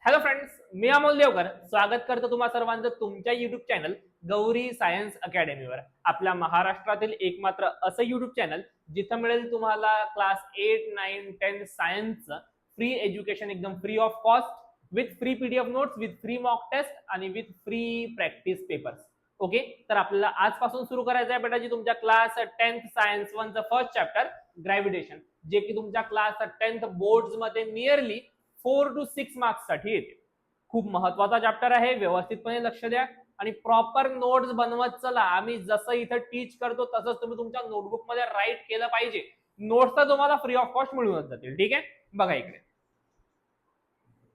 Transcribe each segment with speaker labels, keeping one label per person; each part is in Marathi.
Speaker 1: हॅलो फ्रेंड्स, मी अमोल देवकर स्वागत करतो तुम्हा सर्वांचं तुमच्या युट्यूब चॅनल गौरी सायन्स अकॅडमीवर. आपल्या महाराष्ट्रातील एकमात्र असं युट्यूब चॅनल जिथं मिळेल तुम्हाला क्लास 8, 9, 10 सायन्सचं फ्री एज्युकेशन, एकदम free of cost, with free PDF notes, with free mock test आणि with free practice papers. Okay, तर आपल्याला आजपासून सुरू करायचं आहे बेटाजी तुमच्या क्लास 10th सायन्स 1चं फर्स्ट चॅप्टर ग्रॅव्हिटेशन, जे की तुमच्या क्लास 10th बोर्ड्स मध्ये नियरली 4 to 6 मार्क्स साठी येते. खूप महत्वाचा चॅप्टर आहे, व्यवस्थितपणे लक्ष द्या आणि प्रॉपर नोट्स बनवत चला. आम्ही जसं इथं टीच करतो तसंच तुम्ही तुमच्या नोटबुक मध्ये राईट केलं पाहिजे. नोट्स तर तुम्हाला फ्री ऑफ कॉस्ट मिळूनच जातील. ठीक आहे, बघा इकडे.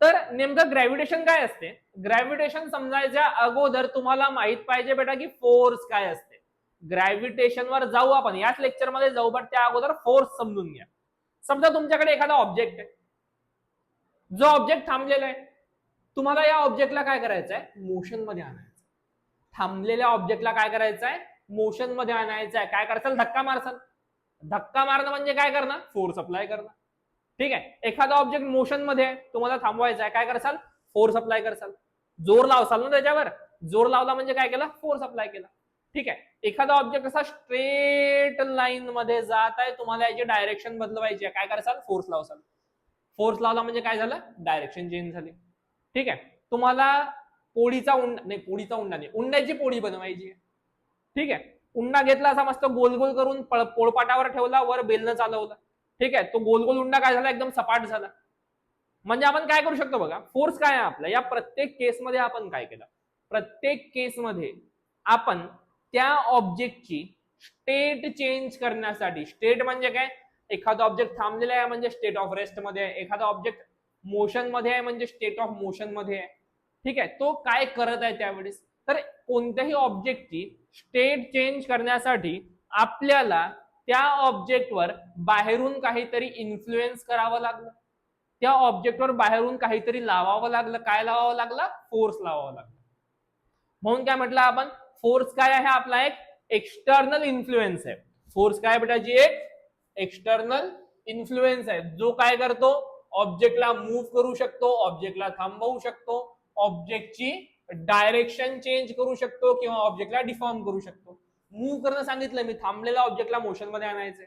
Speaker 1: तर नेमकं ग्रॅव्हिटेशन काय असते? ग्रॅव्हिटेशन समजायच्या अगोदर तुम्हाला माहित पाहिजे बेटा की फोर्स काय असते. ग्रॅव्हिटेशनवर जाऊ आपण, याच लेक्चरमध्ये जाऊ, बट त्या अगोदर फोर्स समजून घ्या. समजा तुमच्याकडे एखादा ऑब्जेक्ट आहे, जो ऑब्जेक्ट थांबलेला आहे. तुम्हाला या ऑब्जेक्टला काय करायचं आहे? मोशन मध्ये आणायचं. थांबलेल्या ऑब्जेक्टला काय करायचं आहे? मोशन मध्ये आणायचं आहे. काय करायचं? धक्का मारसाल. धक्का मारणं म्हणजे काय करणं? फोर्स अप्लाय करणं. ठीक आहे, एखादा ऑब्जेक्ट मोशन मध्ये आहे, तुम्हाला थांबवायचा आहे, काय करसाल? फोर्स अप्लाय करसाल. जोर लावसाल ना त्याच्यावर. जोर लावला म्हणजे काय केलं? फोर्स अप्लाय केला. ठीक आहे, एखादा ऑब्जेक्ट असा स्ट्रेट लाईन मध्ये जात आहे, तुम्हाला याची डायरेक्शन बदलवायची आहे, काय करसाल? फोर्स लावसाल. फोर्स लावला म्हणजे काय झालं? डायरेक्शन चेंज झाली. ठीक आहे, तुम्हाला पोळीचा उंडा नाही, पोळीचा उंडा नाही, उंड्याची पोळी बनवायची आहे. ठीक आहे, उंडा घेतला असा मस्त गोल गोल करून पोळपाटावर ठेवला, वर बेलनं चालवलं. ठीक आहे, तो गोल गोल उंडा काय झाला? एकदम सपाट झाला. म्हणजे आपण काय करू शकतो बघा, फोर्स काय आहे आपला. या प्रत्येक केसमध्ये आपण काय केलं? प्रत्येक केसमध्ये आपण त्या ऑब्जेक्टची स्टेट चेंज करण्यासाठी, स्टेट म्हणजे काय? एखादा ऑब्जेक्ट थांबलेला आहे म्हणजे स्टेट ऑफ रेस्ट मध्ये आहे, एखादा ऑब्जेक्ट मोशन मध्ये आहे म्हणजे स्टेट ऑफ मोशन मध्ये आहे. ठीक आहे, तो काय करत आहे त्यावेळेस. तर कोणत्याही ऑब्जेक्टची स्टेट चेंज करण्यासाठी आपल्याला त्या ऑब्जेक्टवर बाहेरून काहीतरी इन्फ्लुएन्स करावं लागलं. त्या ऑब्जेक्टवर बाहेरून काहीतरी लावावं लागलं. काय लावावं लागलं? फोर्स लावावं लागलं. म्हणून काय म्हटलं आपण? फोर्स काय आहे? आपला एक एक्सटर्नल इन्फ्लुएन्स आहे. फोर्स काय बेटाजी? एक एक्सटर्नल इन्फ्लुएन्स आहे, जो काय करतो? ऑब्जेक्टला मूव्ह करू शकतो, ऑब्जेक्टला थांबवू शकतो, ऑब्जेक्टची डायरेक्शन चेंज करू शकतो किंवा ऑब्जेक्टला डिफॉर्म करू शकतो. मूव्ह करणं सांगितलं मी, थांबलेल्या ऑब्जेक्टला मोशन मध्ये आणायचंय.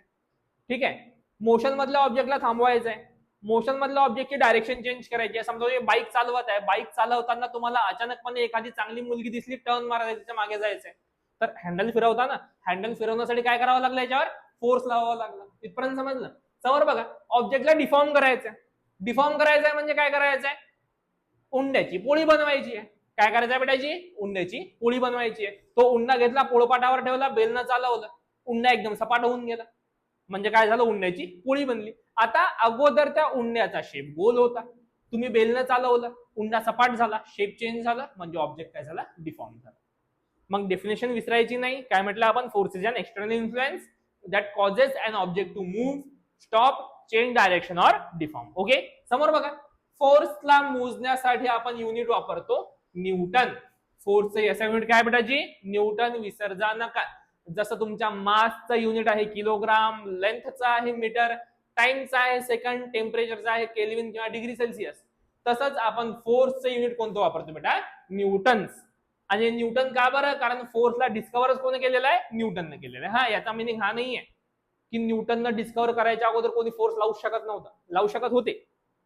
Speaker 1: ठीक आहे, मोशन मधल्या ऑब्जेक्टला थांबवायचंय, मोशन मधल्या ऑब्जेक्टची डायरेक्शन चेंज करायची आहे. समजा बाईक चालवत आहे, बाईक चालवताना तुम्हाला अचानकपणे एखादी चांगली मुलगी दिसली, टर्न मारायचा, तिच्या मागे जायचंय, तर हँडल फिरवताना, हँडल फिरवण्यासाठी काय करावं लागलं? याच्यावर फोर्स लावावा लागला. इथपर्यंत समजलं? समोर बघा, ऑब्जेक्टला डिफॉर्म करायचंय. डिफॉर्म करायचंय म्हणजे काय करायचंय? उंड्याची पोळी बनवायची आहे. काय करायचंय बेटाची? उंड्याची पोळी बनवायची आहे. तो उंडा घेतला, पोळपाटावर ठेवला, बेलनं चालवलं, उंडा एकदम सपाट होऊन गेला. म्हणजे काय झालं? उंड्याची पोळी बनली. आता अगोदर त्या उंड्याचा शेप गोल होता, तुम्ही बेलनं चालवलं, उंडा सपाट झाला, शेप चेंज झाला, म्हणजे ऑब्जेक्ट काय झाला? डिफॉर्म झाला. मग डेफिनेशन विसरायची नाही. काय म्हटलं आपण? Force is an external influence that causes an object to move, stop, change direction or deform. Okay, समोर बघा, फोर्सला मोजण्यासाठी आपण युनिट वापरतो न्यूटन. फोर्सचं एसआय युनिट काय बेटाजी? न्यूटन. विसर्जा नका. जसं तुमच्या मासचं युनिट आहे किलोग्राम, लेंथचा आहे मीटर, टाइमचा आहे सेकंड, टेम्परेचरचा आहे केल्विन किंवा डिग्री सेल्सिअस, तसंच आपण फोर्सचं युनिट कोणतं वापरतो बेटा? न्यूटन्स. आणि न्यूटन का बरं? कारण फोर्सला डिस्कव्हरच कोणी केलेला आहे? न्यूटनने केलेला आहे. हा, याचा मिनिंग हा नाहीये की न्यूटननं डिस्कव्हर करायच्या अगोदर कोणी फोर्स लावू शकत नव्हता. लावू शकत होते,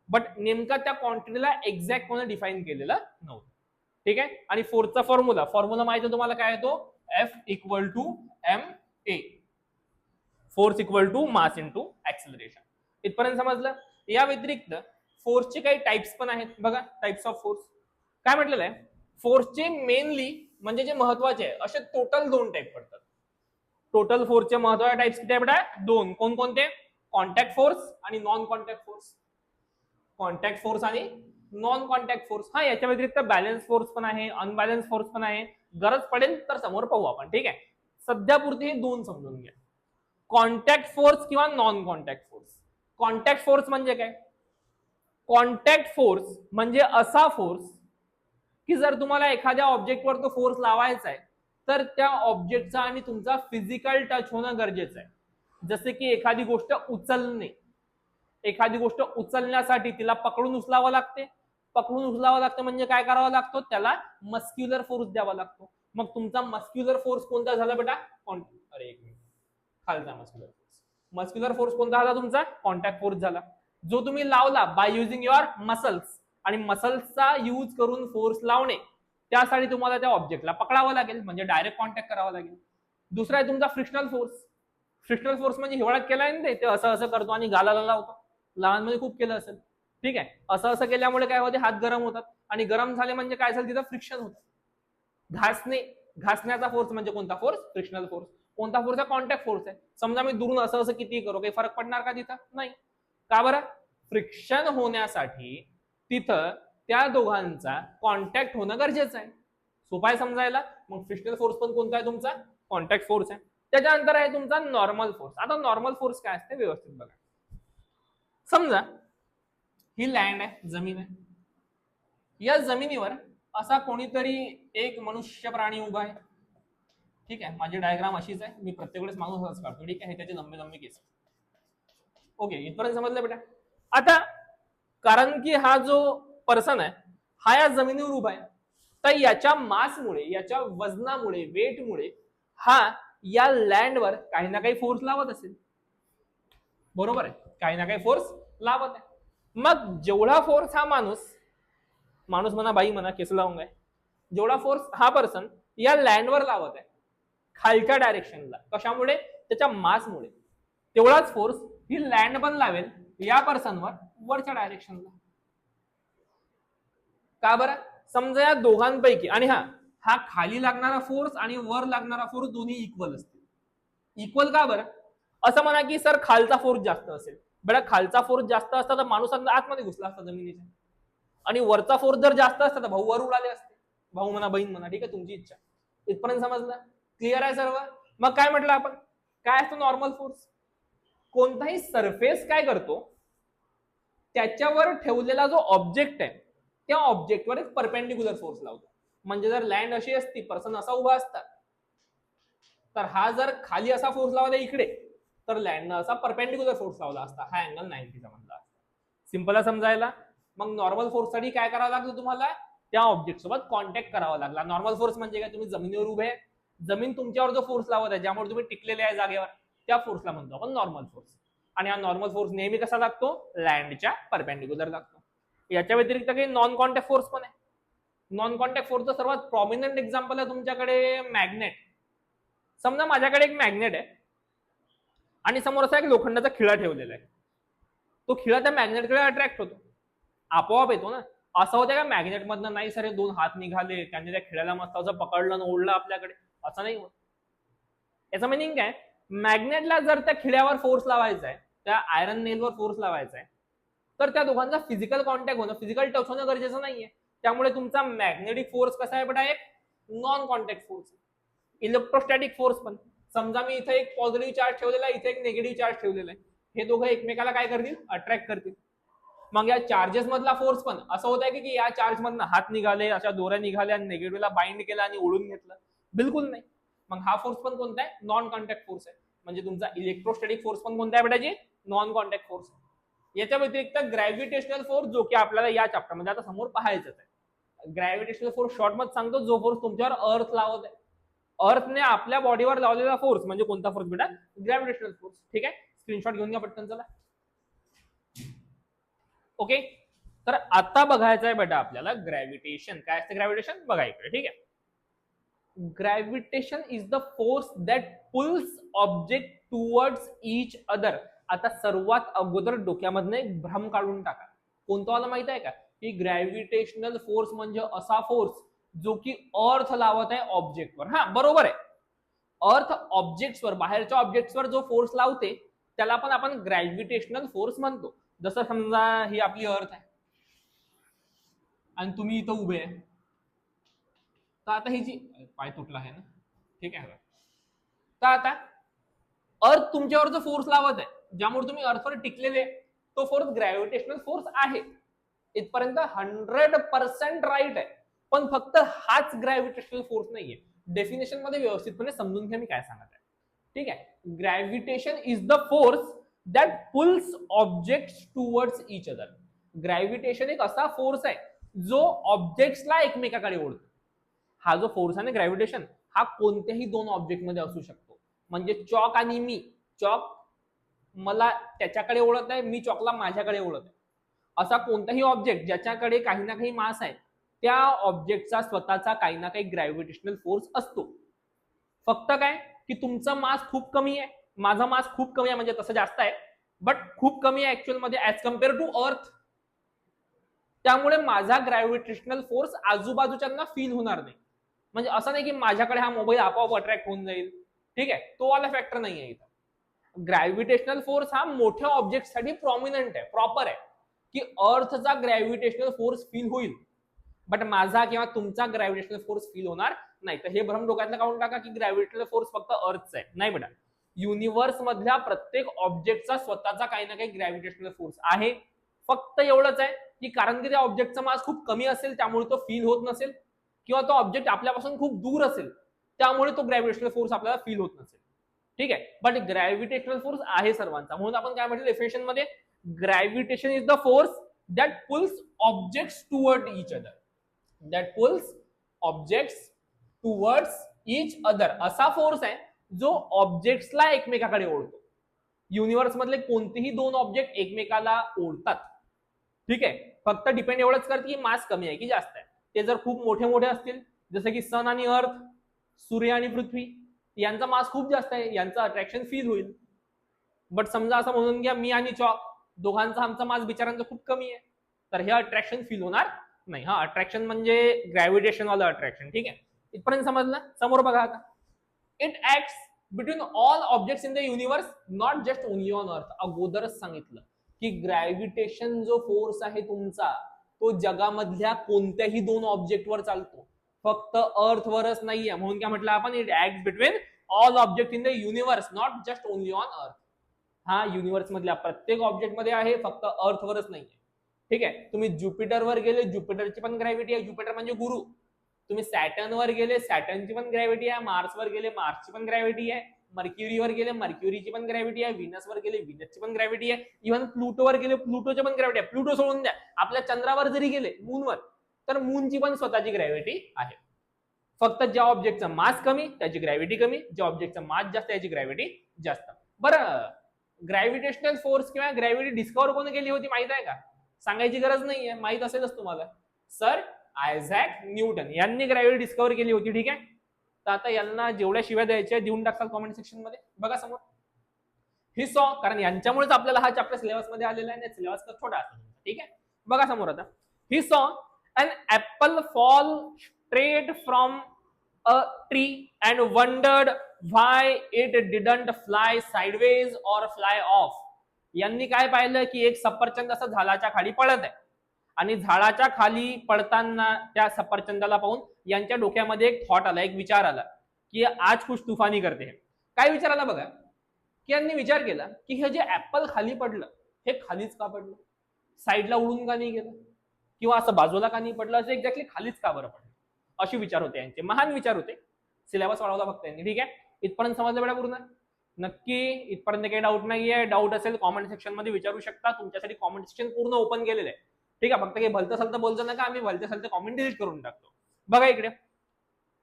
Speaker 1: बट नेमका त्या क्वांटिटीला एक्झॅक्ट कोणी डिफाईन केलेलं नव्हतं. ठीक आहे, आणि फोर्सचा फॉर्म्युला माहिती तुम्हाला काय येतो? F equal to ma. Force equal to mass into acceleration. इथपर्यंत समजलं? या व्यतिरिक्त फोर्सचे काही टाइप्स पण आहेत. बघा, टाइप्स ऑफ फोर्स काय म्हटलेलं आहे? फोर्सचे मेनली म्हणजे जे महत्वाचे आहे असे टोटल 2 टाइप पडतात. टोटल फोर्सचे महत्वाचे टाइप्स किती आहे बेटा? 2. कोणकोणते? कॉन्टॅक्ट फोर्स आणि non contact force. Contact force आणि नॉन कॉन्टॅक्ट फोर्स. हा, याच्या व्यतिरिक्त बॅलन्स फोर्स पण आहे, अनबॅलन्स फोर्स पण आहे. गरज पडेल तर समोर पाहू आपण. ठीक आहे, सध्यापुरती हे 2 समजून घ्या, कॉन्टॅक्ट फोर्स किंवा non contact force. Contact force म्हणजे काय? कॉन्टॅक्ट फोर्स म्हणजे असा फोर्स की जर तुम्हाला एखाद्या ऑब्जेक्टवर तो फोर्स लावायचा आहे तर त्या ऑब्जेक्टचा आणि तुमचा फिजिकल टच होणं गरजेचं आहे. जसे की एखादी गोष्ट उचलणे, एखादी गोष्ट उचलण्यासाठी तिला पकडून उचलावं लागते, पकडून उचलावं लागतं म्हणजे काय करावं लागतं, त्याला मस्क्युलर फोर्स द्यावा लागतो. मग तुमचा मस्क्युलर फोर्स कोणता झाला बेटा, अरे एक मिनिट, खालचा मस्क्युलर फोर्स. मस्क्युलर फोर्स कोणता झाला तुमचा, कॉन्टॅक्ट फोर्स झाला, जो तुम्ही लावला बाय युझिंग युअर मसल्स. आणि मसल्सचा यूज करून फोर्स लावणे, त्यासाठी तुम्हाला त्या ऑब्जेक्टला पकडावं लागेल म्हणजे डायरेक्ट कॉन्टॅक्ट करावा लागेल. दुसरा आहे तुमचा फ्रिक्शनल फोर्स. फ्रिक्शनल फोर्स म्हणजे हिवाळ्यात केलाय ना ते असं असं करतो आणि गालाला लावतो, लहानमध्ये खूप केलं असेल, ठीक आहे. असं असं केल्यामुळे काय होते, हात गरम होतात आणि गरम झाले म्हणजे काय झालं, तिथं फ्रिक्शन होतं. घासण्याचा फोर्स म्हणजे कोणता फोर्स, फ्रिक्शनल फोर्स. कोणता फोर्स आहे, कॉन्टॅक्ट फोर्स आहे. समजा मी दुरून असं असं किती करू, काही फरक पडणार का तिथं, नाही. का बरं, फ्रिक्शन होण्यासाठी तिथं त्या दोघांचा कॉन्टॅक्ट होणं गरजेचं आहे. सोपा आहे समजायला. मग फ्रिक्शनल फोर्स पण कोणता आहे तुमचा, कॉन्टॅक्ट फोर्स आहे. त्याच्यानंतर आहे तुमचा नॉर्मल फोर्स. आता नॉर्मल फोर्स काय असते व्यवस्थित बघा. समजा ही लँड आहे, जमीन आहे. या जमिनीवर असा कोणीतरी एक मनुष्य प्राणी उभा आहे, ठीक आहे. माझी डायग्राम अशीच आहे, मी प्रत्येक वेळेस माणूस असंच काढतो, ठीक आहे. हे त्याचे लंबे लंबे केस. ओके, इथपर्यंत समजलं बेटा. आता कारण की हा जो पर्सन आहे हा या जमिनीवर उभा आहे, तर याच्या मासमुळे, याच्या वजनामुळे, वेटमुळे हा या लँडवर काही ना काही फोर्स लावत असेल, बरोबर आहे, काही ना काही फोर्स लावत आहे. मग जेवढा फोर्स हा माणूस म्हणा, बाई म्हणा, केस लावून आहे, जेवढा फोर्स हा पर्सन या लँडवर लावत आहे खालच्या डायरेक्शनला, कशामुळे, त्याच्या मासमुळे, तेवढाच फोर्स ही लँड पण लावेल या पर्सनवर वरच्या डायरेक्शनला. का बरं, समजा या दोघांपैकी, आणि हा खाली लागणारा फोर्स आणि वर लागणारा फोर्स दोन्ही इक्वल असतील. इक्वल का बरं, असं म्हणा की सर खालचा फोर्स जास्त असेल. बेटा खालचा फोर्स जास्त असता तर माणूस आतमध्ये घुसला असता जमिनीच्या, आणि वरचा फोर्स जर जास्त असता तर भाऊ वर उडाले असते. भाऊ म्हणा, बहीण म्हणा, ठीक आहे, तुमची इच्छा. इथपर्यंत समजलं, क्लिअर आहे सर्व. मग काय म्हटलं आपण, काय असतो नॉर्मल फोर्स, कोणताही सरफेस काय करतो, त्याच्यावर ठेवलेला जो ऑब्जेक्ट आहे त्या ऑब्जेक्टवर एक परपेंडिक्युलर फोर्स लावतो. म्हणजे जर लँड अशी असती, पर्सन असा उभा असता, तर हा जर खाली असा फोर्स लावला इकडे, तर लँडनं असा परपेंडिक्युलर फोर्स लावला असता, हा अँगल 90 चा म्हणला असता. सिंपल आहे समजायला. मग नॉर्मल फोर्स साठी काय करावं लागतं तुम्हाला, त्या ऑब्जेक्ट सोबत कॉन्टॅक्ट करावा लागला. नॉर्मल फोर्स म्हणजे काय, तुम्ही जमिनीवर उभे आहे, जमीन तुमच्यावर जो फोर्स लावत आहे, ज्यामुळे तुम्ही टिकलेले आहे जागेवर, त्या फोर्सला म्हणतो आपण नॉर्मल फोर्स. आणि हा नॉर्मल फोर्स नेहमी कसा लागतो, लँडच्या परपेंडिक्युलर लागतो. याच्या व्यतिरिक्त काही नॉन कॉन्टॅक्ट फोर्स पण आहे. नॉन कॉन्टॅक्ट फोर्सचं सर्वात प्रॉमिनंट एक्झाम्पल आहे तुमच्याकडे मॅग्नेट. समजा माझ्याकडे एक मॅग्नेट आहे आणि समोर असा एक लोखंडाचा खिळा ठेवलेला आहे, तो खिळा त्या मॅग्नेटकडे अट्रॅक्ट होतो, आपोआप येतो ना. असं होतं का मॅग्नेट मधनं, नाही सर 2 हात निघाले, त्यांनी त्या खिळ्याला मस्त असं पकडलं आणि ओढलं आपल्याकडे, असं नाही होत. याचं मिनिंग काय, मॅग्नेटला जर त्या खिळ्यावर फोर्स लावायचा आहे, त्या आयरन नेलवर फोर्स लावायचा आहे, तर त्या दोघांचा फिजिकल कॉन्टॅक्ट होणं, फिजिकल टच होणं गरजेचं नाहीये. त्यामुळे तुमचा मॅग्नेटिक फोर्स कसा आहे बेटा, एक non contact force. Electrostatic force पण, समजा मी इथे एक पॉझिटिव्ह चार्ज ठेवलेला आहे, इथे एक निगेटिव्ह चार्ज ठेवलेला आहे, हे दोघं एकमेकाला काय करतील, अट्रॅक्ट करतील. मग या चार्जेस मधला फोर्स पण असं होत आहे की या चार्ज मधनं हात निघाले, अशा दोऱ्या निघाल्या, निगेटिव्हला बाइंड केला आणि ओढून घेतलं, बिलकुल नाही. मग हा फोर्स पण कोणता आहे, नॉन कॉन्टॅक्ट फोर्स आहे. म्हणजे तुमचा इलेक्ट्रोस्टॅटिक फोर्स पण कोणता आहे बेटाजी, नॉन कॉन्टॅक्ट फोर्स. याच्या व्यतिरिक्त ग्रॅव्हिटेशनल फोर्स, जो की आपल्याला या चॅप्टर मध्ये आता समोर पाहायचंच आहे. ग्रॅव्हिटेशनल फोर्स शॉर्ट मध्ये सांगतो, जो फोर्स तुमच्यावर अर्थ लावत आहे, अर्थने आपल्या बॉडीवर लावलेला फोर्स म्हणजे कोणता फोर्स बेटा, ग्रॅव्हिटेशनल फोर्स. ठीक आहे, स्क्रीनशॉट घेऊन घ्या पटकन, चला. ओके, तर आता बघायचं आहे बेटा आपल्याला ग्रॅव्हिटेशन काय असते. ग्रॅव्हिटेशन बघा इकडे, ठीक आहे. Gravitation is the force that pulls object towards each other. आता सर्वात अगोदर डोक्यामधनं एक भ्रम काढून टाका, कोणता वाला माहित आहे का, की ग्रॅव्हिटेशनल फोर्स म्हणजे असा फोर्स जो की अर्थ लावत आहे ऑब्जेक्टवर. हा बरोबर आहे, अर्थ ऑब्जेक्ट्सवर, बाहेरच्या ऑब्जेक्ट्सवर जो फोर्स लावते त्याला पण आपण ग्रॅव्हिटेशनल फोर्स म्हणतो. जसं समजा ही आपली अर्थ आहे आणि तुम्ही इथं उभे आहे, तर आता ही जी पाय तुटला आहे ना, ठीक आहे, तर आता अर्थ तुमच्यावर जो फोर्स लावत आहे, ज्यामुळे तुम्ही अर्थवर टिकलेले, तो फोर्स ग्रॅव्हिटेशनल फोर्स आहे. इथपर्यंत 100% राईट आहे. पण फक्त हाच ग्रॅव्हिटेशनल फोर्स नाहीये. डेफिनेशन मध्ये व्यवस्थितपणे समजून घ्या मी काय सांगत आहे. ठीक आहे, gravitation is the force that pulls objects towards each other. Gravitation एक असा फोर्स आहे जो ऑब्जेक्ट्सला एकमेकाकडे ओढतो. हा जो फोर्स आहे ना ग्रॅव्हिटेशन, हा कोणत्याही दोन ऑब्जेक्ट मध्ये असू शकतो. म्हणजे चॉक आणि मी, चॉक मला त्याच्याकडे ओढत आहे, मी चॉकला माझ्याकडे ओढत आहे. असा कोणताही ऑब्जेक्ट ज्याच्याकडे काही ना काही मास आहे, त्या ऑब्जेक्टचा स्वतःचा काही ना काही ग्रॅव्हिटेशनल फोर्स असतो. फक्त काय की तुमचा मास खूप कमी आहे, माझा मास खूप कमी आहे, म्हणजे तसं जास्त आहे बट खूप कमी आहे ऍक्च्युअल मध्ये ऍज कम्पेअर टू अर्थ. त्यामुळे माझा ग्रॅव्हिटेशनल फोर्स आजूबाजूच्यांना फील होणार नाही. म्हणजे असं नाही की माझ्याकडे हा मोबाईल आपोआप अट्रॅक्ट होऊन जाईल, ठीक आहे, तो वाला फॅक्टर नाही आहे इथं. ग्रॅव्हिटेशनल फोर्स हा मोठ्या ऑब्जेक्टसाठी प्रॉमिनंट आहे, प्रॉपर आहे, की अर्थचा ग्रॅव्हिटेशनल फोर्स फील होईल बट माझा किंवा तुमचा ग्रॅव्हिटेशनल फोर्स फील होणार नाही. तर हे भ्रम डोक्यातलं काढून टाका की ग्रॅव्हिटेशनल फोर्स फक्त अर्थचा आहे. नाही बेटा, युनिव्हर्स मधल्या प्रत्येक ऑब्जेक्टचा स्वतःचा काही ना काही ग्रॅव्हिटेशनल फोर्स आहे. फक्त एवढंच आहे की कारण की त्या ऑब्जेक्टचा मास खूप कमी असेल त्यामुळे तो फील होत नसेल, किंवा तो ऑब्जेक्ट आपल्यापासून खूप दूर असेल त्यामुळे तो ग्रॅव्हिटेशनल फोर्स आपल्याला फील होत नसेल. ठीक आहे, बट ग्रॅव्हिटेशनल फोर्स आहे सर्वांचा. म्हणून आपण काय म्हटलं डेफिनेशन मध्ये, gravitation is the force that pulls objects toward each other. That pulls objects towards each other असा फोर्स आहे जो ऑब्जेक्ट्सला एकमेकाकडे ओढतो. युनिव्हर्स मधले कोणतेही दोन ऑब्जेक्ट एकमेकाला ओढतात. ठीक आहे, फक्त डिपेंड एवढंच करते की मास कमी आहे की जास्त आहे. ते जर खूप मोठे मोठे असतील, जसं की सन आणि अर्थ, सूर्य आणि पृथ्वी, यांचा मास खूप जास्त आहे, यांचं अट्रॅक्शन फील होईल. बट समजा असं म्हणून घ्या मी आणि चॉक, दोघांचा आमचा मास बिचारांचा खूप कमी आहे, तर हे अट्रॅक्शन फील होणार नाही. हा अट्रॅक्शन म्हणजे ग्रॅव्हिटेशन वाला अट्रॅक्शन. ठीक आहे, इथपर्यंत समजलं. समोर बघा आता, it acts between all objects in the universe, not just only on earth. अगोदरच सांगितलं की ग्रॅव्हिटेशन जो फोर्स आहे तुमचा, तो जगामधल्या कोणत्याही दोन ऑब्जेक्टवर चालतो, फक्त अर्थ वरच नाहीये. म्हणून काय म्हटलं आपण, it acts between all object in the universe, not just only on earth. हा युनिव्हर्स मधल्या प्रत्येक ऑब्जेक्ट मध्ये आहे, फक्त अर्थवरच नाहीये. ठीक आहे, तुम्ही ज्युपिटरवर गेले, ज्युपिटरची पण ग्रॅव्हिटी आहे, ज्युपिटर म्हणजे गुरु. तुम्ही सॅटर्नवर गेले, सॅटर्नची पण ग्रॅव्हिटी आहे. मार्सवर गेले, मार्सची पण ग्रॅव्हिटी आहे. मर्क्युरीवर गेले, मर्क्युरीची पण ग्रॅव्हिटी आहे. व्हीनसवर गेले, व्हीनसची पण ग्रॅव्हिटी आहे. इव्हन प्लुटोवर गेले, प्लुटोची पण ग्रॅव्हिटी आहे. प्लुटो सोडून द्या, आपल्या चंद्रावर जरी गेले, मूनवर, तर मूनची पण स्वतःची ग्रॅव्हिटी आहे. फक्त ज्या ऑब्जेक्टचा मास कमी त्याची ग्रॅव्हिटी कमी, ज्या ऑब्जेक्टचा मास जास्त त्याची ग्रॅव्हिटी जास्त. बरं, ग्रॅव्हिटेशनल फोर्स किंवा ग्रॅव्हिटी डिस्कवर कोणी केली होती माहित आहे का? सांगायची गरज नाहीये, माहित असेलच तुम्हाला. सर आयझॅक न्यूटन यांनी ग्रॅव्हिटी डिस्कवर केली होती. ठीक आहे, तर आता यांना जेवढ्या शिव्या द्यायच्या देऊन टाकतात कमेंट सेक्शन मध्ये. बघा समोर, ही सॉ, कारण यांच्यामुळेच आपल्याला हा चॅप्टर सिलेबस मध्ये आलेला आहे. सिलेबस छोटा असतो. ठीक आहे, बघा समोर आता, he saw an apple fall straight from a tree and wondered why it didn't fly sideways or fly off. यांनी काय पाहिलं की एक सफरचंद असं झाडाच्या खाली पडत आहे, आणि झाडाच्या खाली पडताना त्या सफरचंदाला पाहून यांच्या डोक्यामध्ये एक थॉट आला, एक विचार आला की आज कुछ तुफानी करते. काय विचार आला बघा, की यांनी विचार केला की हे जे ऍपल खाली पडलं, हे खालीच का पडलं, साईडला उडून का नाही गेलं, किंवा असं बाजूला का नाही पडलं, असं एक्झॅक्टली खालीच का बरं पडलं. असे विचार होते यांचे, महान विचार होते. सिलेबस वाढवला फक्त यांनी. ठीक आहे, इथपर्यंत समजलं बेटा पूर्ण? नक्की इथपर्यंत काही डाऊट नाहीये? डाऊट असेल कॉमेंट सेक्शन मध्ये विचारू शकता, तुमच्यासाठी कॉमेंट सेक्शन पूर्ण ओपन केलेलं आहे. ठीक आहे, फक्त काही भलतं सलतं बोलतं नका, आम्ही भलते सलते कॉमेंट डिलीट करून टाकतो. बघा इकडे,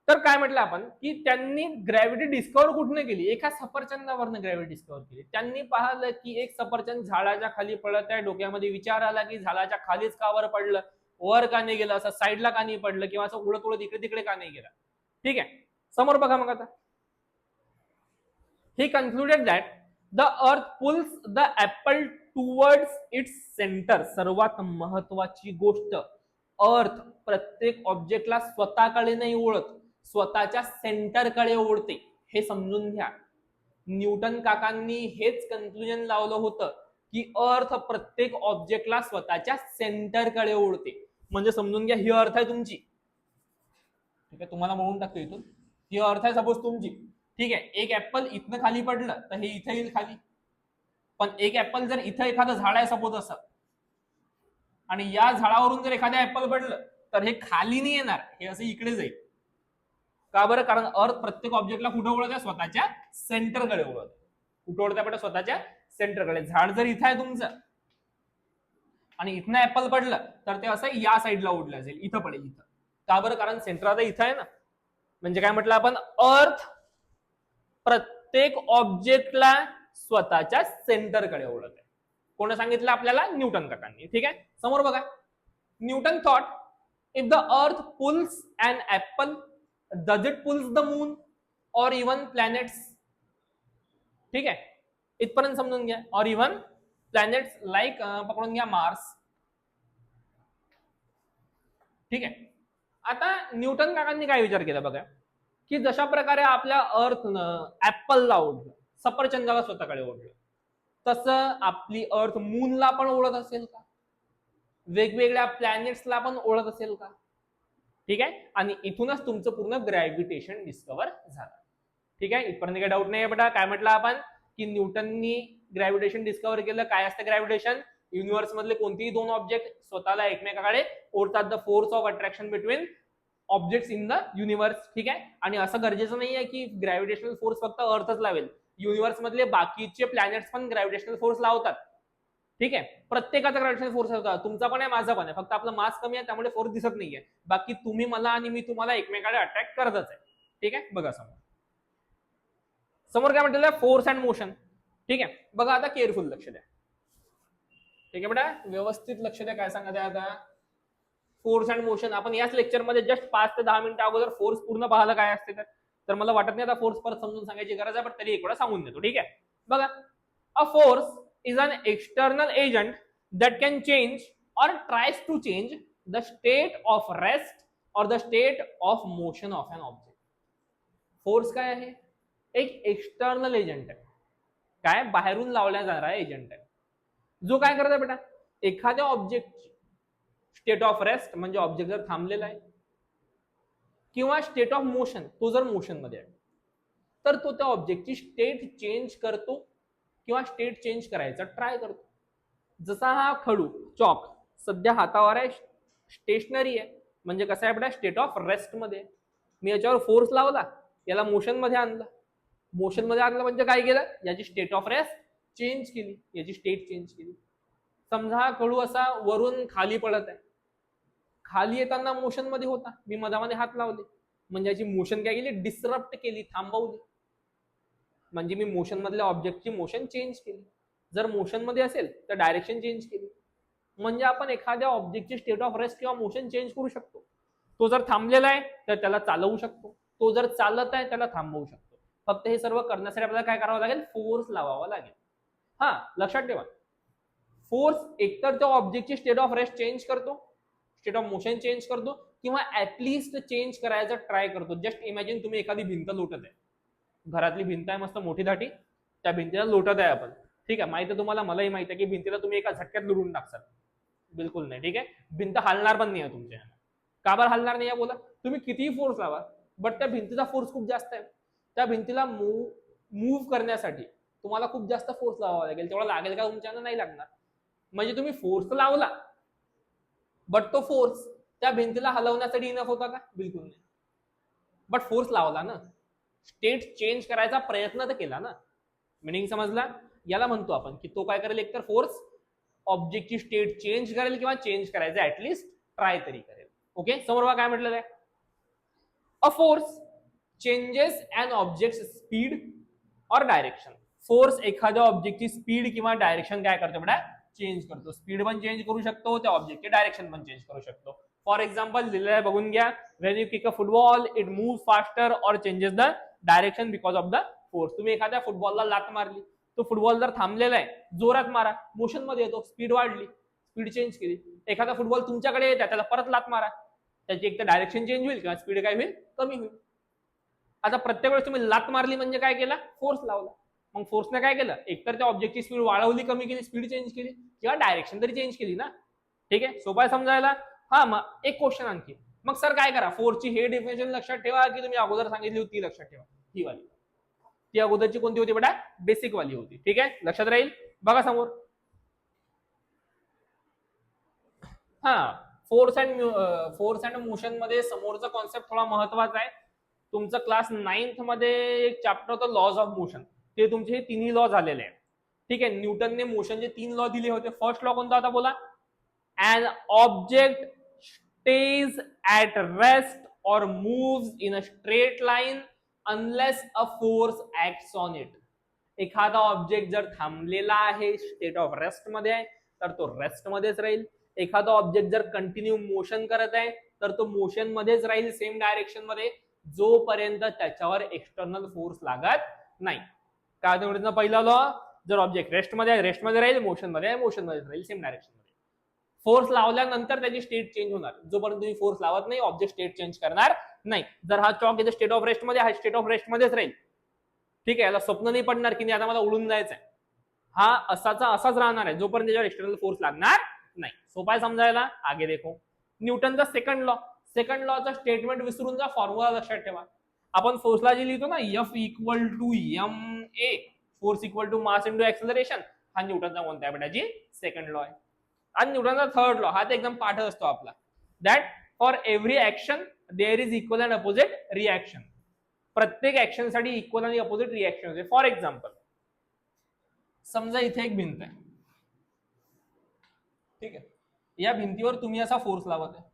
Speaker 1: तर काय म्हटलं आपण की त्यांनी ग्रॅव्हिटी डिस्कवर कुठनं केली, एका सफरचंदावरनं ग्रॅव्हिटी डिस्कवर केली. त्यांनी पाहिलं की एक सफरचंद झाडाच्या खाली पडत आहे, डोक्यामध्ये विचार आला की झाडाच्या खालीच का वर पडलं, वर का नाही गेलं, असं साईडला का नाही पडलं, किंवा असं उडत उडत इकडे तिकडे का नाही गेलं. ठीक आहे, समोर बघा मग आता, he concluded that the earth pulls the apple towards its center. सर्वात महत्वाची गोष्ट, अर्थ प्रत्येक ऑब्जेक्टला स्वतःकडे नाही ओढत, स्वतःच्या सेंटरकडे ओढते. हे समजून घ्या. न्यूटन काकांनी हेच कन्क्लुजन लावलं होतं की अर्थ प्रत्येक ऑब्जेक्टला स्वतःच्या सेंटरकडे ओढते. म्हणजे समजून घ्या, ही अर्थ आहे तुमची. ठीक आहे, तुम्हाला म्हणून टाकतो इथून, ही अर्थ आहे सपोज तुमची. ठीक आहे, एक ऍपल इथनं खाली पडलं तर हे इथे येईल खाली. पण एक ऍपल जर इथं एखादं झाड आहे सपोज असं, आणि या झाडावरून जर एखाद्या ऍपल पडलं तर हे खाली नाही येणार, हे असं इकडे जाईल. का बरं? कारण अर्थ प्रत्येक ऑब्जेक्टला कुठं ओढत आहे, स्वतःच्या सेंटरकडे ओढत. कुठं ओढत आहे? स्वतःच्या सेंटरकडे. झाड जर इथं आहे तुमचं आणि इथनं ऍपल पडलं तर ते असं या साईडला उडलं जाईल, इथं पडेल इथं. का बरं? कारण सेंटर आता इथं आहे ना. म्हणजे काय म्हटलं आपण, अर्थ प्रत्येक ऑब्जेक्टला स्वतःच्या सेंटरकडे ओढत आहे. कोण सांगितलं आपल्याला? न्यूटन काकांनी. ठीक आहे, समोर बघा. Newton thought if the earth pulls an apple does it pulls the moon और इवन प्लॅनेट्स. ठीक आहे, इथपर्यंत समजून घ्या. और इवन प्लॅनेट्स लाईक पकडून घ्या मार्स. ठीक आहे, आता न्यूटन काकांनी काय विचार केला बघा, की जशा प्रकारे आपल्या अर्थनं ऍपलला ओढलं, सफरचंदाला स्वतःकडे ओढलं, तसं आपली अर्थ मूनला पण ओढत असेल का? वेगवेगळ्या प्लॅनेट्सला पण ओढत असेल का? ठीक आहे, आणि इथूनच तुमचं पूर्ण ग्रॅव्हिटेशन डिस्कवर झालं. ठीक आहे, इथपर्यंत काही डाऊट नाही आहे बेटा. काय म्हटलं आपण, की न्यूटननी ग्रॅव्हिटेशन डिस्कवर केलं. काय असतं ग्रॅव्हिटेशन? युनिव्हर्स मधले कोणतेही दोन ऑब्जेक्ट स्वतःला एकमेकाकडे ओढतात. The force of attraction between objects in the universe. ठीक आहे, आणि असं गरजेचं नाही आहे की ग्रॅव्हिटेशनल फोर्स फक्त अर्थच लावेल. युनिव्हर्स मधले बाकीचे प्लॅनेट्स पण ग्रॅव्हिटेशनल फोर्स लावतात. ठीक आहे, प्रत्येकाचा ग्रॅव्हिटेशनल फोर्स होता, तुमचा पण आहे, माझा पण आहे. फक्त आपलं मास कमी आहे त्यामुळे फोर्स दिसत नाहीये. बाकी तुम्ही मला आणि मी तुम्हाला एकमेकाकडे अट्रॅक्ट करतच आहे. ठीक आहे, बघा समोर. समोर काय म्हटलेलं आहे? Force and motion. ठीक आहे, बघा आता केअरफुल लक्ष द्या. ठीक आहे बेटा, व्यवस्थित लक्ष द्या. काय सांगत आहे आता? Force and motion. आपण याच लेक्चरमध्ये जस्ट 5 ते 10 मिनिटं अगोदर फोर्स पूर्ण पाहिलं काय असते तर मला वाटत नाही आता फोर्स परत समजून सांगायची गरज आहे, पण तरी एक वेळा सांगून देतो. ठीक आहे, बघा. A force is an external agent that can change or tries to change the state of rest or the state of motion of an object. Force काय आहे? एक एक्सटर्नल एजंट आहे. काय? बाहेरून लावल्या जाणारा एजंट आहे, जो काय करत आहे बेटा, एखाद्या ऑब्जेक्ट स्टेट ऑफ रेस्ट म्हणजे ऑब्जेक्ट जर थांबलेला आहे किंवा स्टेट ऑफ मोशन, तो जर मोशन मध्ये आहे तर तो त्या ऑब्जेक्टची स्टेट चेंज करतो किंवा स्टेट चेंज करायचा ट्राय करतो. जसा हा खडू चॉक सध्या हातावर आहे, स्टेशनरी आहे, म्हणजे कसं आहे बेटा, स्टेट ऑफ रेस्ट मध्ये. मी याच्यावर फोर्स लावला, याला मोशन मध्ये आणला. मोशन मध्ये आणलं म्हणजे काय केलं? याची स्टेट ऑफ रेस्ट चेंज केली, याची स्टेट चेंज केली. समजा हा खडू असा वरून खाली पडत आहे, खाली येताना मोशन मध्ये होता, मी मधामध्ये हात लावले म्हणजे याची मोशन काय केली? डिसरप्ट केली, थांबवली. म्हणजे मी मोशन मधल्या ऑब्जेक्टची मोशन चेंज केली. जर मोशन मध्ये असेल तर डायरेक्शन चेंज केली. म्हणजे आपण एखाद्या ऑब्जेक्टची स्टेट ऑफ रेस्ट किंवा मोशन चेंज करू शकतो. तो जर थांबलेला आहे तर त्याला चालवू शकतो, तो जर चालत आहे त्याला थांबवू शकतो. फक्त हे सर्व करण्यासाठी आपल्याला काय करावं लागेल? फोर्स लावावा लागेल. हा, लक्षात ठेवा, फोर्स एकतर त्या ऑब्जेक्टची स्टेट ऑफ रेस्ट चेंज करतो, स्टेट ऑफ मोशन चेंज करतो, किंवा ऍटलिस्ट चेंज करायचा ट्राय करतो. जस्ट इमॅजिन तुम्ही एखादी भिंत लोटत आहे, घरातली भिंत आहे मस्त मोठी धाटी, त्या भिंतीला लोटत आहे आपण. ठीक आहे, माहिती आहे तुम्हाला, मलाही माहिती आहे की भिंतीला तुम्ही एका झटक्यात लुडून टाकसाल. बिलकुल नाही. ठीक आहे, भिंत हलणार पण नाही आहे तुमच्या. का बरं हलणार नाही आहे? बोला. तुम्ही कितीही फोर्स लावा, बट त्या भिंतीचा फोर्स खूप जास्त आहे. त्या भिंतीला मूव्ह करण्यासाठी तुम्हाला खूप जास्त फोर्स लावावा लागेल. तेवढा लागेल का तुमच्याला? नाही लागणार. म्हणजे तुम्ही फोर्स लावला, बट तो फोर्स त्या भिंतीला हलवण्यासाठी इनफ होता का? बिलकुल नाही. बट फोर्स लावला ना, स्टेट चेंज करायचा प्रयत्न तर केला ना. मिनिंग समजला? याला म्हणतो आपण की तो काय करेल, एकतर फोर्स ऑब्जेक्टची स्टेट चेंज करेल किंवा चेंज करायचं ऍटलिस्ट ट्राय तरी करेल. ओके, समोर बघा काय म्हटलेलं आहे. A force changes an object speed और डायरेक्शन. फोर्स एखाद्या ऑब्जेक्टची स्पीड किंवा डायरेक्शन काय करतो बेटा? चेंज करतो. स्पीड पण चेंज करू शकतो, त्या ऑब्जेक्टचे डायरेक्शन पण चेंज करू शकतो. फॉर एक्झाम्पल दिलेलं आहे, बघून घ्या. When you kick a football it move faster और changes the direction because of the force. तुम्ही एखाद्या फुटबॉलला लात मारली, तो फुटबॉल जर थांबलेला आहे, जोरात मारा, मोशन मध्ये येतो, स्पीड वाढली, स्पीड चेंज केली. एखादा फुटबॉल तुमच्याकडे येतात, त्याला परत लात मारा, त्याची एक तर डायरेक्शन चेंज होईल किंवा स्पीड काय होईल? कमी होईल. आता प्रत्येक वेळेस तुम्ही लात मारली म्हणजे काय केला? फोर्स लावला. मग फोर्सने काय केलं? एकतर त्या ऑब्जेक्टची स्पीड वाढवली, कमी केली, स्पीड चेंज केली, किंवा डायरेक्शन तरी चेंज केली ना. ठीक आहे, सोपा समजायला. हा, मग एक क्वेश्चन आणखी. मग सर काय करा? फोर्सची हे डेफिनेशन लक्षात ठेवा की तुम्ही अगोदर सांगितली होती ती लक्षात ठेवा? ही वाली, ती अगोदरची कोणती होती बेटा? बेसिक वाली होती. ठीक आहे, लक्षात राहील. बघा समोर. हा, फोर्स अँड मोशन मध्ये समोरचा कॉन्सेप्ट थोडा महत्वाचा आहे. तुमचं क्लास 9th मध्ये एक चॅप्टर होतं लॉज ऑफ मोशन. ते तुमचे हे तिन्ही लॉ झालेले आहेत. ठीक आहे, न्यूटनने मोशनचे 3 लॉ दिले होते. फर्स्ट लॉ कोणता होता बोला? an object stays at rest or moves in a straight line unless a force acts on it. एखादा ऑब्जेक्ट जर थांबलेला आहे, स्टेट ऑफ रेस्ट मध्ये आहे, तर तो रेस्ट मध्येच राहील. एखादा ऑब्जेक्ट जर कंटिन्यू मोशन करत आहे तर तो मोशन मध्येच राहील, सेम डायरेक्शन मध्ये, जोपर्यंत त्याच्यावर एक्सटर्नल फोर्स लागत नाही. काय त्यामुळे पहिला लॉ, जर ऑब्जेक्ट रेस्ट मध्ये आहे, रेस्ट मध्ये राहील, मोशन मध्ये आहे, मोशन मध्ये राहील, सेम डायरेक्शन मध्ये. फोर्स लावल्यानंतर त्याची स्टेट चेंज होणार. जोपर्यंत तुम्ही फोर्स लावत नाही, ऑब्जेक्ट स्टेट चेंज करणार नाही. जर हा चॉक इथे स्टेट ऑफ रेस्ट मध्ये, हा स्टेट ऑफ रेस्ट मध्येच राहील. ठीक आहे, याला स्वप्न नाही पडणार की नाही आता मला उडून जायचंय. हा असाच राहणार आहे जोपर्यंत त्याच्यावर एक्सटर्नल फोर्स लागणार नाही. सोपा आहे समजायला. आगे देखो, न्यूटनचा सेकंड लॉचा स्टेटमेंट विसरून जा, फॉर्म्युला लक्षात ठेवा. आपण फोर्सला जे लिहितो ना, F equal to ma, force equal to mass into acceleration, हा न्यूटनचा कोणत्या बेटाची सेकंड लॉ आहे. आणि न्यूटनचा थर्ड लॉ हा तर एकदम पाठ असतो आपला, that for every action there is equal and opposite reaction. प्रत्येक ऍक्शन साठी इक्वल आणि अपोजिट रिॲक्शन होते. फॉर एक्झाम्पल, समजा इथे एक भिंत आहे, ठीक आहे, या भिंतीवर तुम्ही असा फोर्स लावत आहे.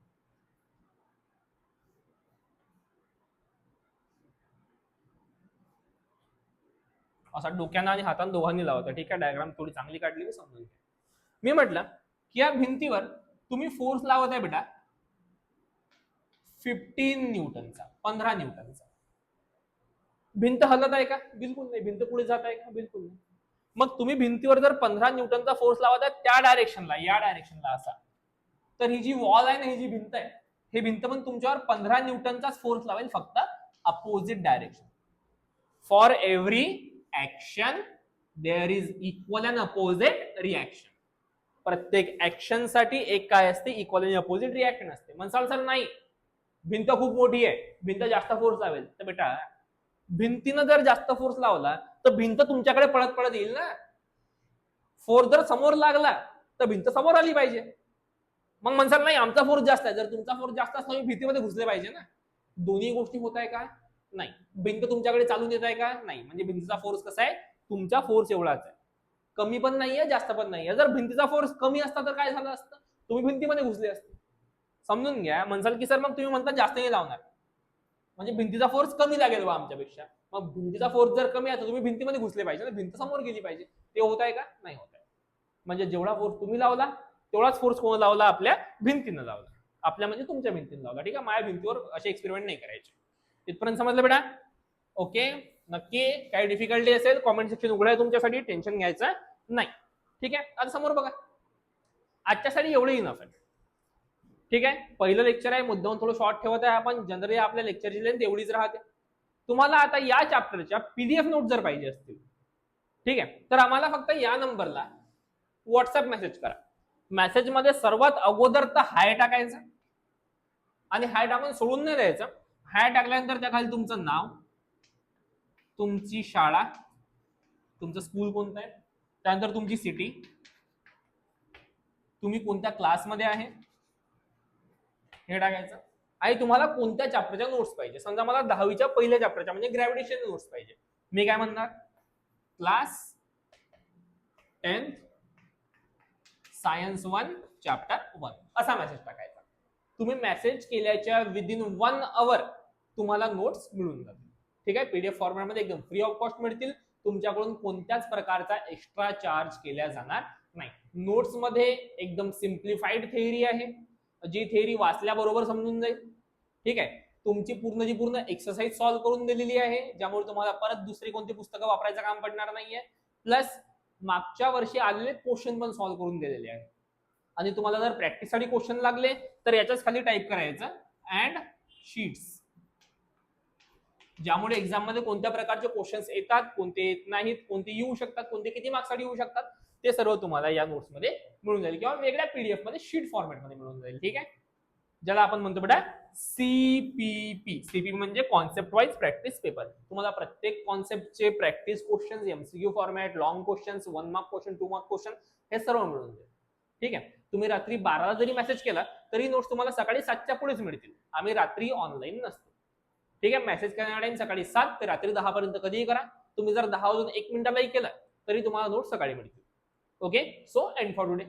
Speaker 1: असा डोक्यानं आणि हातानं दोघांनी लावत आहे. ठीक आहे, डायग्राम थोडी चांगली काढली मी, समजून घ्या. मी म्हटलं की या भिंतीवर तुम्ही फोर्स लावत आहे बेटा 15 न्यूटनचा, 15 न्यूटनचा. भिंत हलत आहे का? बिलकुल नाही. भिंत पुढे जात आहे का? बिलकुल नाही. मग तुम्ही भिंतीवर जर 15 न्यूटनचा फोर्स लावत आहे त्या डायरेक्शनला, या डायरेक्शनला असा, तर ही जी वॉल आहे ना, ही जी भिंत आहे, हे भिंत पण तुमच्यावर 15 न्यूटनचाच फोर्स लावेल, फक्त opposite direction. For every action there is equal and opposite reaction. प्रत्येक ऍक्शन साठी एक काय असते, इक्वल आणि अपोजिट रिॲक्शन असते. म्हणसाल सर नाही, भिंत खूप मोठी आहे, भिंत जास्त फोर्स लावेल. तर बेटा, भिंतीनं जर जास्त फोर्स लावला तर भिंत तुमच्याकडे पळत पळत येईल ना. फोर्स जर समोर लागला तर भिंत समोर आली पाहिजे. मग म्हणसाल नाही, आमचा फोर्स जास्त आहे. जर तुमचा फोर्स जास्त असला, भीतीमध्ये घुसले पाहिजे ना. दोन्ही गोष्टी होत आहे का? नाही. भिंत तुमच्याकडे चालून येत आहे का? नाही. म्हणजे भिंतीचा फोर्स कसा आहे, तुमचा फोर्स एवढाच आहे, कमी पण नाहीये, जास्त पण नाहीये. जर भिंतीचा फोर्स कमी असता तर काय झालं असतं, तुम्ही भिंतीमध्ये घुसले असते. समजून घ्या. म्हणसाल की सर मग तुम्ही म्हणता जास्त नाही लावणार, म्हणजे भिंतीचा फोर्स कमी लागेल बा आमच्यापेक्षा. मग भिंतीचा फोर्स जर कमी आहे तर तुम्ही भिंतीमध्ये घुसले पाहिजे, भिंत समोर गेली पाहिजे. ते होत आहे का? नाही होत आहे. म्हणजे जेवढा फोर्स तुम्ही लावला तेवढाच फोर्स कोण लावला, आपल्या भिंतीनं लावला. आपल्या म्हणजे तुमच्या भिंतीनं लावला. ठीक आहे, माझ्या भिंतीवर असे एक्सपेरिमेंट नाही करायचे. इथपर्यंत समजलं बेटा? ओके, नक्की. काही डिफिकल्टी असेल कॉमेंट सेक्शन उघडं आहे तुमच्यासाठी, टेन्शन घ्यायचं नाही. ठीक आहे, आता समोर बघा. आजच्यासाठी एवढं इनफ आहे. ठीक आहे, पहिलं लेक्चर आहे, मुद्दाम थोडं शॉर्ट ठेवत आहे आपण. जनरली आपल्या लेक्चरची लेंथ एवढीच राहते. तुम्हाला आता या चॅप्टरच्या पीडीएफ नोट जर पाहिजे असतील, ठीक आहे, तर आम्हाला फक्त या नंबरला व्हॉट्सअप मेसेज करा. मेसेज मध्ये सर्वात अगोदर तर हाय टाकायचं, आणि हाय टाकून सोडून नाही द्यायचं. हाय टाकल्यानंतर त्या खाली तुमचं नाव, तुमची शाळा, तुमचं स्कूल कोणतं आहे, त्यानंतर तुमची सिटी, तुम्ही कोणत्या क्लासमध्ये आहे हे टाकायचं, आणि तुम्हाला कोणत्या चॅप्टरच्या नोट्स पाहिजे. समजा मला 10वीच्या पहिल्या चॅप्टरच्या म्हणजे ग्रॅव्हिटेशन नोट्स पाहिजे. मी काय म्हणणार, क्लास 10 सायन्स 1 चॅप्टर 1 असा मेसेज टाकायचा. तुम्ही मेसेज केल्याच्या विदिन 1 आवर तुम्हाला नोट्स मिळून जातील. ठीक आहे, पीडीएफ फॉर्मॅटमध्ये एकदम फ्री ऑफ कॉस्ट मिळतील. तुमच्याकडून कोणत्याच प्रकारचा एक्स्ट्रा चार्ज केला जाणार नाही. नोट्स मध्ये एकदम सिम्प्लिफाईड थेअरी आहे, जी थेअरी वाचल्याबरोबर समजून जाईल. ठीक आहे, तुमची पूर्ण एक्सरसाइज सॉल्व्ह करून दिलेली आहे, ज्यामुळे तुम्हाला परत दुसरी कोणती पुस्तकं वापरायचं काम पडणार नाहीये. प्लस मागच्या वर्षी आलेले क्वेश्चन पण सॉल्व्ह करून दिलेले आहेत. आणि तुम्हाला जर प्रॅक्टिससाठी क्वेश्चन लागले तर याच्याच खाली टाईप करायचं अँड शीट्स, ज्यामुळे एक्झाम मध्ये कोणत्या प्रकारचे क्वेश्चन्स येतात, कोणते येत नाहीत, कोणते येऊ शकतात, कोणते किती मार्क्ससाठी येऊ शकतात, ते सर्व तुम्हाला या नोट्स मध्ये मिळून जाईल, किंवा वेगळ्या पीडीएफ मध्ये शीट फॉर्मॅट मध्ये मिळून जाईल. ठीक आहे, ज्याला आपण म्हणतो बेटा सीपीपी. सीपीपी म्हणजे कॉन्सेप्ट वाइज प्रॅक्टिस पेपर. तुम्हाला प्रत्येक कॉन्सेप्टचे practice questions, MCQ format, long questions, 1 mark question, 2 mark question, हे सर्व मिळून जाईल. ठीक आहे, तुम्ही रात्री 12ला जरी मेसेज केला तरी नोट्स तुम्हाला सकाळी 7च्या पुढेच मिळतील. आम्ही रात्री ऑनलाईन नसतो. ठीक आहे, मेसेज करण्याचा टाइम सकाळी 7 ते रात्री 10 पर्यंत कधीही करा. तुम्ही जर 10 वाजून 1 मिनिटालाही केला तरी तुम्हाला नोट्स सकाळी मिळतील. Okay, so and for today.